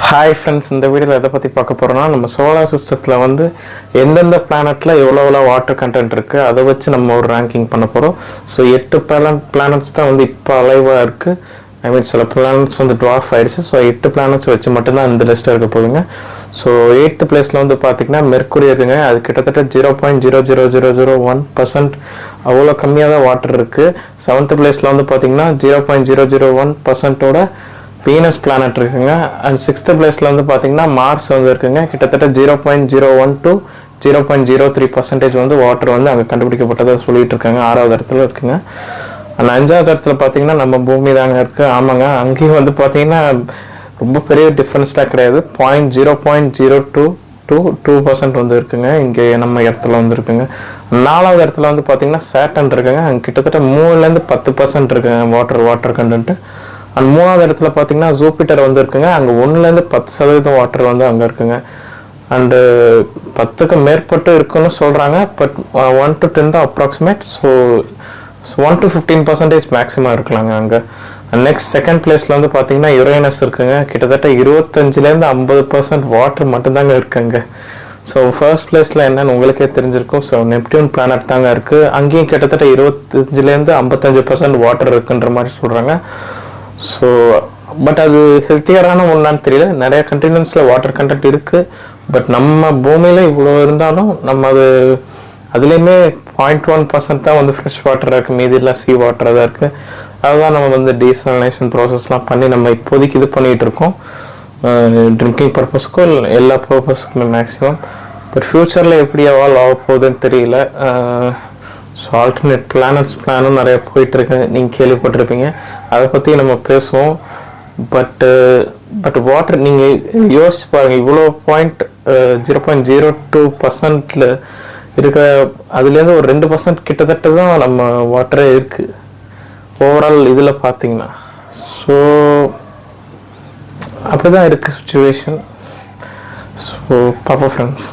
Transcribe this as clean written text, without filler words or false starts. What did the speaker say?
Hi friends, இந்த வீடியோவில் எதை பற்றி பார்க்க போகிறோம்னா, நம்ம சோலார் சிஸ்டத்தில் வந்து எந்தெந்த பிளானட்டில் எவ்வளோ வாட்டர் கண்டென்ட் இருக்குது அதை வச்சு நம்ம ஒரு ரேங்கிங் பண்ண போகிறோம். ஸோ 8 பிளானட்ஸ் தான் வந்து இப்போ அலைவாக இருக்குது. ஐ மீன் சில பிளானட்ஸ் வந்து ட்வார்ஃப் ஆகிடுச்சு. ஸோ 8 பிளானட்ஸ் வச்சு மட்டும்தான் இந்த லிஸ்ட்டில் இருக்க போகுதுங்க. ஸோ 8th பிளேஸில் வந்து பார்த்திங்கன்னா மெர்க்குரி இருக்குங்க. அது கிட்டத்தட்ட 0.00001% அவ்வளோ கம்மியாக தான் வாட்டர் இருக்குது. 7th பிளேஸில் வந்து பார்த்திங்கன்னா 0.001%ஓட வீனஸ் பிளானட் இருக்குங்க. அண்ட் 6th பிளேஸில் வந்து பார்த்திங்கன்னா மார்ஸ் வந்து இருக்குங்க. கிட்டத்தட்ட 0.01 to 0.03% வந்து வாட்டர் வந்து அங்கே கண்டுபிடிக்கப்பட்டதாக சொல்லிட்டு இருக்காங்க. 6வது இடத்துல இருக்குங்க. அண்ட் 5வது இடத்துல பார்த்திங்கன்னா நம்ம பூமி தாங்க இருக்குது. ஆமாங்க, அங்கேயும் வந்து பார்த்திங்கன்னா ரொம்ப பெரிய டிஃப்ரென்ஸ்டாக கிடையாது. 0.0222% வந்து இருக்குங்க. இங்கே நம்ம இடத்துல வந்து இருக்குங்க. 4வது இடத்துல வந்து பார்த்திங்கன்னா சேட்டன் இருக்குங்க. அங்கே கிட்டத்தட்ட 3லேருந்து 10% இருக்குங்க வாட்டர் கண்டென்ட்டு. அண்ட் 3வது இடத்துல பார்த்தீங்கன்னா ஜூபிட்டர் வந்து இருக்குங்க. அங்கே 1லேருந்து 10% வாட்டர் வந்து அங்கே இருக்குங்க. அண்டு 10க்கு மேற்பட்டு இருக்குன்னு சொல்கிறாங்க. பட் 1 to 10 தான் அப்ராக்சிமேட். ஸோ 1 to 15% மேக்ஸிமம் இருக்கலாங்க அங்கே. நெக்ஸ்ட் செகண்ட் பிளேஸில் வந்து பார்த்தீங்கன்னா யுரேனஸ் இருக்குங்க. கிட்டத்தட்ட 25லேருந்து 50% வாட்டர் மட்டும்தாங்க இருக்குங்க. ஸோ ஃபர்ஸ்ட் பிளேஸில் என்னன்னு உங்களுக்கே தெரிஞ்சிருக்கும். ஸோ நெப்டியூன் பிளானட் தாங்க இருக்குது. அங்கேயும் கிட்டத்தட்ட 25லேருந்து 55% வாட்டர் இருக்குன்ற மாதிரி சொல்கிறாங்க. ஸோ பட் அது ஹெல்த்தியரான ஒன்றான்னு தெரியல. நிறைய கண்டினென்ட்ஸில் வாட்டர் கண்டென்ட் இருக்குது. பட் நம்ம பூமியில் இவ்வளோ இருந்தாலும் நம்ம அதுலேயுமே 0.1% தான் வந்து ஃப்ரெஷ் வாட்டராக இருக்குது. மீதியெல்லாம் சீ வாட்டராக தான் இருக்குது. அதுதான் நம்ம வந்து டீசலினேஷன் ப்ராசஸ்லாம் பண்ணி நம்ம இப்போதைக்கு இது பண்ணிகிட்டு இருக்கோம். ட்ரிங்கிங் பர்பஸ்க்கும் எல்லா பர்பஸ்க்குமே மேக்ஸிமம். பட் ஃப்யூச்சரில் எப்படி எவால்வ் ஆக போகுதுன்னு தெரியல. ஸோ ஆல்டர்னேட் பிளானும் நிறையா போயிட்டுருக்கு. நீங்கள் கேள்விப்பட்டிருப்பீங்க. அதை பற்றி நம்ம பேசுவோம். பட் வாட்டர் நீங்கள் யோசிச்சு பாருங்கள். இவ்வளோ 0.02% இருக்க அதுலேருந்து ஒரு 2% கிட்டத்தட்ட தான் நம்ம வாட்டரே இருக்குது ஓவரால் இதில் பார்த்தீங்கன்னா. ஸோ அப்படி தான் இருக்குது சுச்சுவேஷன். ஸோ பாப்பா ஃப்ரெண்ட்ஸ்.